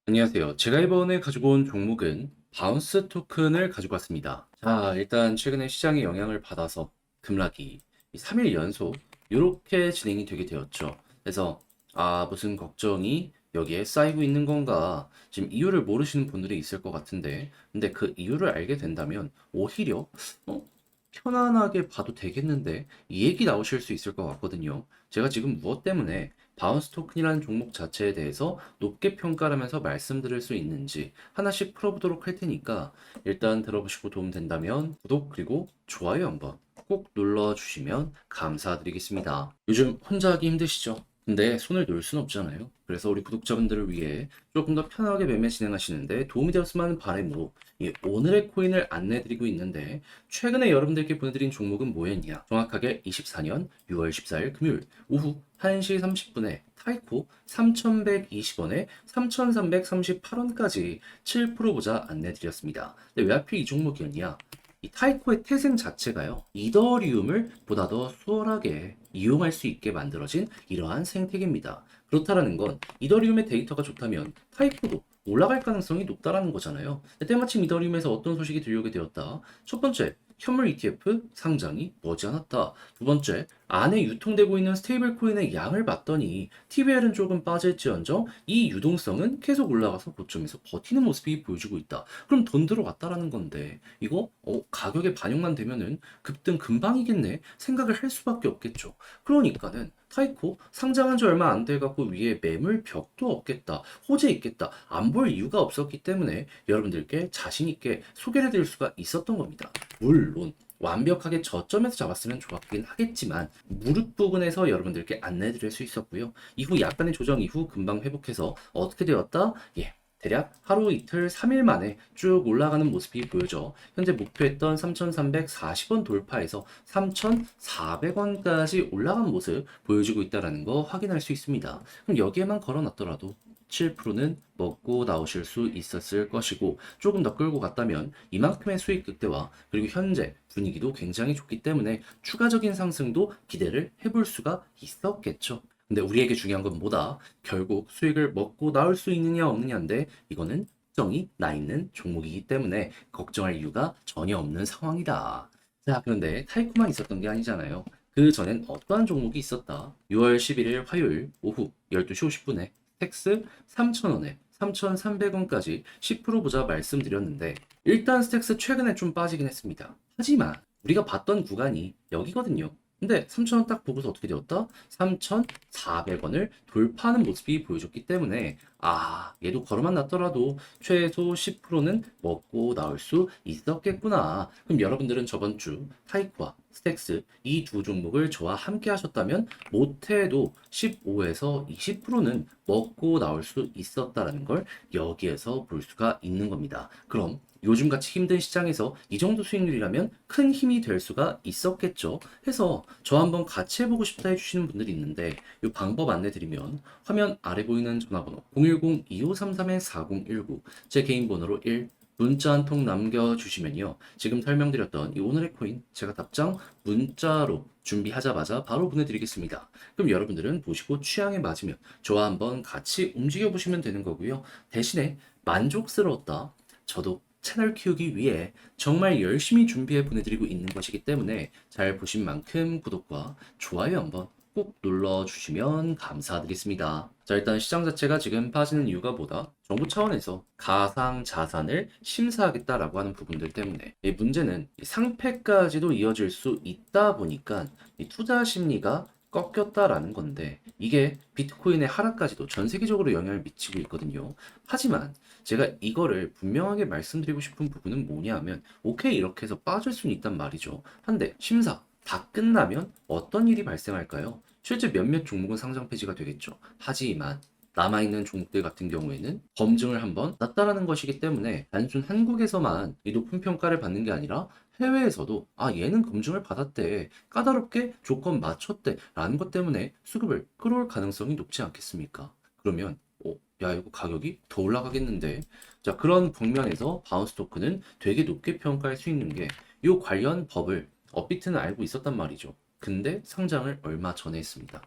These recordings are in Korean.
안녕하세요. 제가 이번에 가지고 온 종목은 바운스 토큰을 가지고 왔습니다. 자, 일단 최근에 시장의 영향을 받아서 급락이 3일 연속 이렇게 진행이 되게 되었죠. 그래서 무슨 걱정이 여기에 쌓이고 있는 건가? 지금 이유를 모르시는 분들이 있을 것 같은데, 근데 그 이유를 알게 된다면 오히려 어? 편안하게 봐도 되겠는데 이 얘기 나오실 수 있을 것 같거든요. 제가 지금 무엇 때문에 바운스 토큰이라는 종목 자체에 대해서 높게 평가를 하면서 말씀드릴 수 있는지 하나씩 풀어보도록 할 테니까 일단 들어보시고 도움 된다면 구독 그리고 좋아요 한번 꼭 눌러주시면 감사드리겠습니다. 요즘 혼자 하기 힘드시죠? 근데 손을 놓을 순 없잖아요. 그래서 우리 구독자분들을 위해 조금 더 편하게 매매 진행하시는데 도움이 되었으면 하는 바람으로 이 오늘의 코인을 안내드리고 있는데 최근에 여러분들께 보내드린 종목은 뭐였냐? 정확하게 24년 6월 14일 금요일 오후 1시 30분에 타이코 3,120원에 3,338원까지 7% 보자 안내드렸습니다. 근데 왜 하필 이 종목이었냐? 이 타이코의 태생 자체가요, 이더리움을 보다 더 수월하게 이용할 수 있게 만들어진 이러한 생태계입니다. 그렇다라는 건 이더리움의 데이터가 좋다면 타이코도 올라갈 가능성이 높다라는 거잖아요. 때마침 이더리움에서 어떤 소식이 들려오게 되었다. 첫 번째, 현물 ETF 상장이 머지않았다. 두 번째, 안에 유통되고 있는 스테이블 코인의 양을 봤더니 TVL은 조금 빠질지언정 이 유동성은 계속 올라가서 고점에서 버티는 모습이 보여주고 있다. 그럼 돈 들어왔다라는 건데 이거 가격에 반영만 되면은 급등 금방이겠네 생각을 할 수밖에 없겠죠. 그러니까는 타이코 상장한 지 얼마 안 돼 갖고 위에 매물 벽도 없겠다. 호재 있겠다. 안 볼 이유가 없었기 때문에 여러분들께 자신 있게 소개를 드릴 수가 있었던 겁니다. 물론 완벽하게 저점에서 잡았으면 좋았긴 하겠지만 무릎 부분에서 여러분들께 안내드릴 수 있었고요. 이후 약간의 조정 이후 금방 회복해서 어떻게 되었다? 예. 대략 하루 이틀 3일 만에 쭉 올라가는 모습이 보여져 현재 목표했던 3,340원 돌파해서 3,400원까지 올라간 모습 보여주고 있다는 거 확인할 수 있습니다. 그럼 여기에만 걸어놨더라도 7%는 먹고 나오실 수 있었을 것이고 조금 더 끌고 갔다면 이만큼의 수익 극대화 그리고 현재 분위기도 굉장히 좋기 때문에 추가적인 상승도 기대를 해볼 수가 있었겠죠. 근데 우리에게 중요한 건 뭐다? 결국 수익을 먹고 나올 수 있느냐 없느냐인데 이거는 걱정이 나 있는 종목이기 때문에 걱정할 이유가 전혀 없는 상황이다. 자, 그런데 타이코만 있었던 게 아니잖아요. 그 전엔 어떠한 종목이 있었다. 6월 11일 화요일 오후 12시 50분에 스택스 3,000원에 3,300원까지 10% 보자 말씀드렸는데 일단 스택스 최근에 좀 빠지긴 했습니다. 하지만 우리가 봤던 구간이 여기거든요. 근데 3,000원 딱 보고서 어떻게 되었다? 3,400원을 돌파하는 모습이 보여줬기 때문에 얘도 걸어만 놨더라도 최소 10%는 먹고 나올 수 있었겠구나. 그럼 여러분들은 저번 주 타이코와 스택스 이 두 종목을 저와 함께 하셨다면 못해도 15에서 20%는 먹고 나올 수 있었다라는 걸 여기에서 볼 수가 있는 겁니다. 그럼 요즘같이 힘든 시장에서 이 정도 수익률이라면 큰 힘이 될 수가 있었겠죠. 해서 저 한번 같이 해보고 싶다 해주시는 분들이 있는데 이 방법 안내드리면 화면 아래 보이는 전화번호 010-2533-4019 제 개인 번호로 1 문자 한 통 남겨주시면요. 지금 설명드렸던 이 오늘의 코인 제가 답장 문자로 준비하자마자 바로 보내드리겠습니다. 그럼 여러분들은 보시고 취향에 맞으면 저와 한번 같이 움직여 보시면 되는 거고요. 대신에 만족스러웠다. 저도 채널 키우기 위해 정말 열심히 준비해 보내드리고 있는 것이기 때문에 잘 보신 만큼 구독과 좋아요 한번 꼭 눌러주시면 감사드리겠습니다. 자, 일단 시장 자체가 지금 빠지는 이유가 뭐다? 정부 차원에서 가상 자산을 심사하겠다라고 하는 부분들 때문에 이 문제는 이 상패까지도 이어질 수 있다 보니까 이 투자 심리가 꺾였다라는 건데 이게 비트코인의 하락까지도 전 세계적으로 영향을 미치고 있거든요. 하지만 제가 이거를 분명하게 말씀드리고 싶은 부분은 뭐냐면 오케이 이렇게 해서 빠질 수는 있단 말이죠. 한데 심사 다 끝나면 어떤 일이 발생할까요? 실제 몇몇 종목은 상장 폐지가 되겠죠. 하지만 남아있는 종목들 같은 경우에는 검증을 한번 났다라는 것이기 때문에 단순 한국에서만 이 높은 평가를 받는 게 아니라 해외에서도 얘는 검증을 받았대 까다롭게 조건 맞췄대 라는 것 때문에 수급을 끌어올 가능성이 높지 않겠습니까? 그러면 야 이거 가격이 더 올라가겠는데 자 그런 국면에서 바운스 토큰은 되게 높게 평가할 수 있는 게 이 관련 법을 업비트는 알고 있었단 말이죠. 근데 상장을 얼마 전에 했습니다.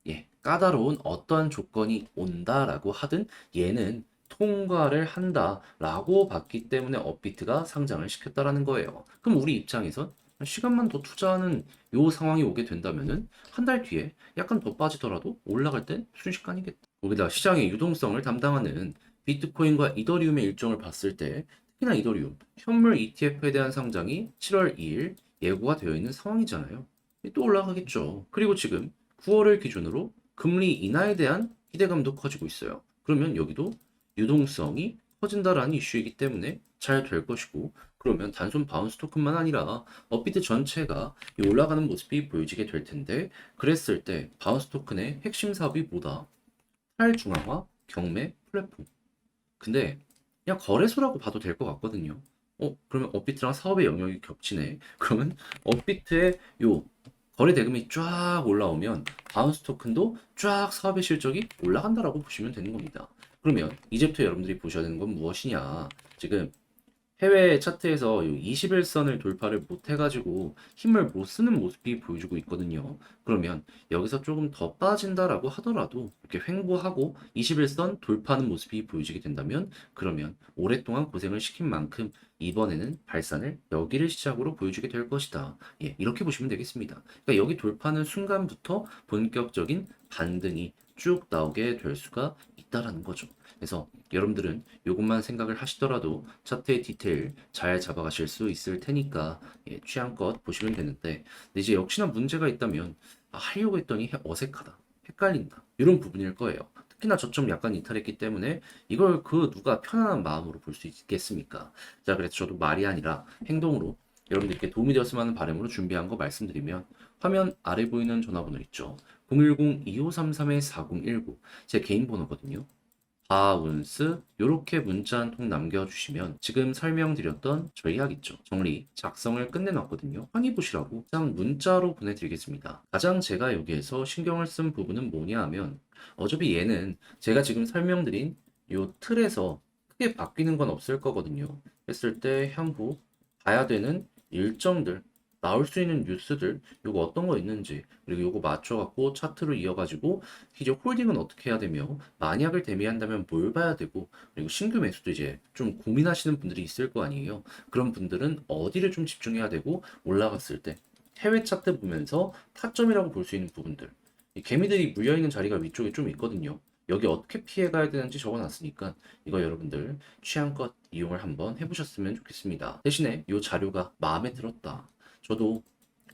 예, 까다로운 어떠한 조건이 온다라고 하든 얘는 통과를 한다라고 봤기 때문에 업비트가 상장을 시켰다라는 거예요. 그럼 우리 입장에선 시간만 더 투자하는 요 상황이 오게 된다면은 한 달 뒤에 약간 더 빠지더라도 올라갈 땐 순식간이겠다. 거기다 시장의 유동성을 담당하는 비트코인과 이더리움의 일정을 봤을 때 특히나 이더리움 현물 ETF에 대한 상장이 7월 2일 예고가 되어 있는 상황이잖아요. 또 올라가겠죠. 그리고 지금 9월을 기준으로 금리 인하에 대한 기대감도 커지고 있어요. 그러면 여기도 유동성이 커진다라는 이슈이기 때문에 잘 될 것이고, 그러면 단순 바운스 토큰만 아니라 업비트 전체가 이 올라가는 모습이 보여지게 될 텐데, 그랬을 때 바운스 토큰의 핵심 사업이 뭐다? 탈중앙화 경매 플랫폼. 근데 그냥 거래소라고 봐도 될 것 같거든요. 그러면 업비트랑 사업의 영역이 겹치네. 그러면 업비트의 요 거래 대금이 쫙 올라오면 바운스 토큰도 쫙 사업의 실적이 올라간다라고 보시면 되는 겁니다. 그러면 이제부터 여러분들이 보셔야 되는 건 무엇이냐? 지금 해외 차트에서 21선을 돌파를 못 해가지고 힘을 못 쓰는 모습이 보여주고 있거든요. 그러면 여기서 조금 더 빠진다라고 하더라도 이렇게 횡보하고 21선 돌파하는 모습이 보여지게 된다면, 그러면 오랫동안 고생을 시킨 만큼 이번에는 발산을 여기를 시작으로 보여주게 될 것이다. 예, 이렇게 보시면 되겠습니다. 그러니까 여기 돌파하는 순간부터 본격적인 반등이 쭉 나오게 될 수가 있다라는 거죠. 그래서 여러분들은 이것만 생각을 하시더라도 차트의 디테일 잘 잡아가실 수 있을 테니까, 예, 취향껏 보시면 되는데, 근데 이제 역시나 문제가 있다면 하려고 했더니 어색하다, 헷갈린다, 이런 부분일 거예요. 특히나 저점 약간 이탈했기 때문에 이걸 그 누가 편안한 마음으로 볼 수 있겠습니까? 자, 그래서 저도 말이 아니라 행동으로 여러분들께 도움이 되었으면 하는 바람으로 준비한 거 말씀드리면, 화면 아래 보이는 전화번호 있죠? 010-2533-4019 제 개인 번호거든요. 바운스 요렇게 문자 한 통 남겨주시면 지금 설명드렸던 전략 있죠. 정리, 작성을 끝내놨거든요. 확인해 보시라고 그냥 문자로 보내드리겠습니다. 가장 제가 여기에서 신경을 쓴 부분은 뭐냐 하면, 어차피 얘는 제가 지금 설명드린 요 틀에서 크게 바뀌는 건 없을 거거든요. 했을 때 향후 봐야 되는 일정들, 나올 수 있는 뉴스들, 요거 어떤 거 있는지, 그리고 요거 맞춰갖고 차트로 이어가지고 이제 홀딩은 어떻게 해야 되며, 만약을 대비한다면 뭘 봐야 되고, 그리고 신규 매수도 이제 좀 고민하시는 분들이 있을 거 아니에요. 그런 분들은 어디를 좀 집중해야 되고, 올라갔을 때 해외 차트 보면서 타점이라고 볼 수 있는 부분들, 이 개미들이 물려있는 자리가 위쪽에 좀 있거든요. 여기 어떻게 피해가야 되는지 적어놨으니까 이거 여러분들 취향껏 이용을 한번 해보셨으면 좋겠습니다. 대신에 이 자료가 마음에 들었다, 저도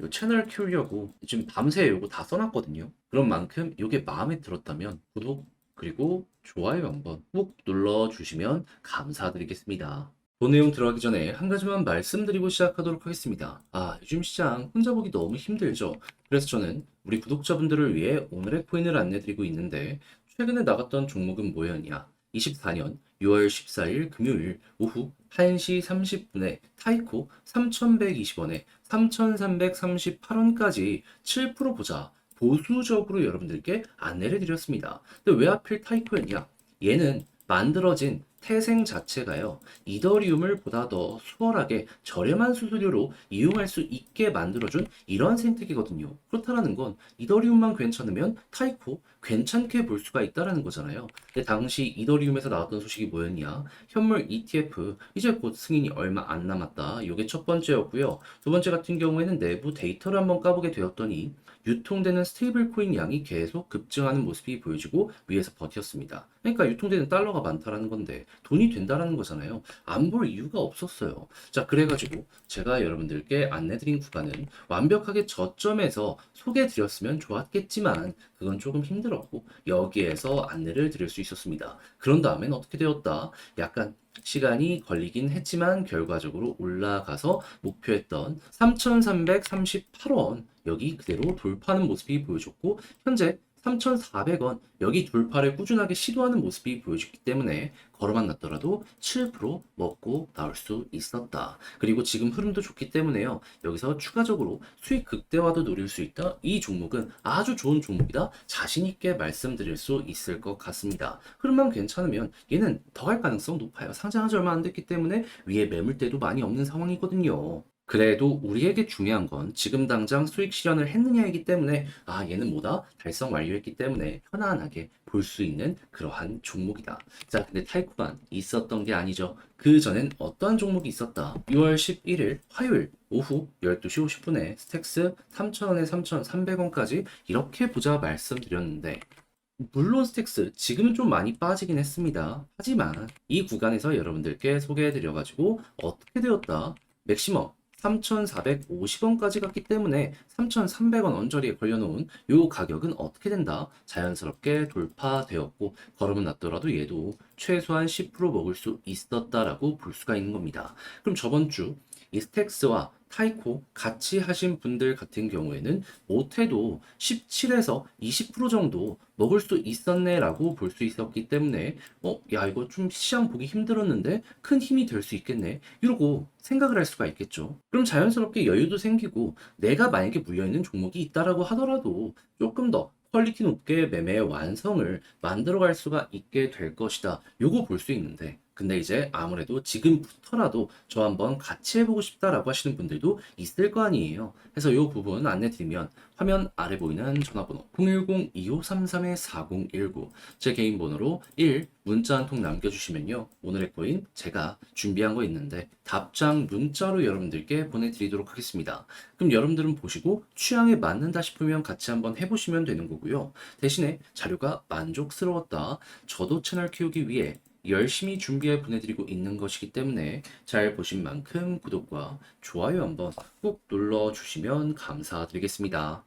요 채널 키우려고 지금 밤새 요거 다 써놨거든요. 그런 만큼 요게 마음에 들었다면 구독 그리고 좋아요 한번 꾹 눌러주시면 감사드리겠습니다. 본 내용 들어가기 전에 한 가지만 말씀드리고 시작하도록 하겠습니다. 요즘 시장 혼자 보기 너무 힘들죠? 그래서 저는 우리 구독자분들을 위해 오늘의 코인을 안내드리고 있는데, 최근에 나갔던 종목은 뭐였냐? 24년 6월 14일 금요일 오후 1시 30분에 타이코 3,120원에 3,338원까지 7% 보자 보수적으로 여러분들께 안내를 드렸습니다. 근데 왜 하필 타이코였냐? 얘는 만들어진 태생 자체가요, 이더리움을 보다 더 수월하게 저렴한 수수료로 이용할 수 있게 만들어준 이러한 생태계거든요. 그렇다라는 건 이더리움만 괜찮으면 타이코 괜찮게 볼 수가 있다라는 거잖아요. 근데 당시 이더리움에서 나왔던 소식이 뭐였냐? 현물 ETF 이제 곧 승인이 얼마 안 남았다. 이게 첫 번째였고요. 두 번째 같은 경우에는 내부 데이터를 한번 까보게 되었더니 유통되는 스테이블 코인 양이 계속 급증하는 모습이 보여지고 위에서 버텼습니다. 그러니까 유통되는 달러가 많다라는 건데 돈이 된다라는 거잖아요. 안 볼 이유가 없었어요. 자, 그래가지고 제가 여러분들께 안내드린 구간은 완벽하게 저점에서 소개해드렸으면 좋았겠지만 그건 조금 힘들었고 여기에서 안내를 드릴 수 있었습니다. 그런 다음엔 어떻게 되었다? 약간 시간이 걸리긴 했지만 결과적으로 올라가서 목표했던 3,338원 여기 그대로 돌파하는 모습이 보여줬고, 현재 3,400원 여기 돌파를 꾸준하게 시도하는 모습이 보여줬기 때문에 걸어만 놨더라도 7% 먹고 나올 수 있었다. 그리고 지금 흐름도 좋기 때문에요, 여기서 추가적으로 수익 극대화도 노릴 수 있다. 이 종목은 아주 좋은 종목이다, 자신 있게 말씀드릴 수 있을 것 같습니다. 흐름만 괜찮으면 얘는 더 갈 가능성 높아요. 상장한 지 얼마 안 됐기 때문에 위에 매물대도 많이 없는 상황이거든요. 그래도 우리에게 중요한 건 지금 당장 수익 실현을 했느냐이기 때문에 얘는 뭐다? 달성 완료했기 때문에 편안하게 볼 수 있는 그러한 종목이다. 자, 근데 타이코만 있었던 게 아니죠. 그 전엔 어떠한 종목이 있었다. 6월 11일 화요일 오후 12시 50분에 스택스 3,000원에 3,300원까지 이렇게 보자 말씀드렸는데 물론 스택스 지금은 좀 많이 빠지긴 했습니다. 하지만 이 구간에서 여러분들께 소개해드려가지고 어떻게 되었다? 맥시멈 3,450원까지 갔기 때문에 3,300원 언저리에 걸려놓은 이 가격은 어떻게 된다? 자연스럽게 돌파되었고 걸음은 낮더라도 얘도 최소한 10% 먹을 수 있었다라고 볼 수가 있는 겁니다. 그럼 저번 주 이 스택스와 타이코 같이 하신 분들 같은 경우에는 못해도 17에서 20% 정도 먹을 수 있었네라고 볼 수 있었기 때문에 야 이거 좀 시장 보기 힘들었는데 큰 힘이 될 수 있겠네 이러고 생각을 할 수가 있겠죠. 그럼 자연스럽게 여유도 생기고 내가 만약에 물려있는 종목이 있다라고 하더라도 조금 더 퀄리티 높게 매매의 완성을 만들어갈 수가 있게 될 것이다. 요거 볼 수 있는데 근데 이제 아무래도 지금부터라도 저 한번 같이 해보고 싶다라고 하시는 분들도 있을 거 아니에요. 그래서 이 부분 안내 드리면 화면 아래 보이는 전화번호 010-2533-4019 제 개인 번호로 1 문자 한 통 남겨주시면요. 오늘의 코인 제가 준비한 거 있는데 답장 문자로 여러분들께 보내드리도록 하겠습니다. 그럼 여러분들은 보시고 취향에 맞는다 싶으면 같이 한번 해보시면 되는 거고요. 대신에 자료가 만족스러웠다. 저도 채널 키우기 위해 열심히 준비해 보내드리고 있는 것이기 때문에 잘 보신 만큼 구독과 좋아요 한번 꾹 눌러주시면 감사드리겠습니다.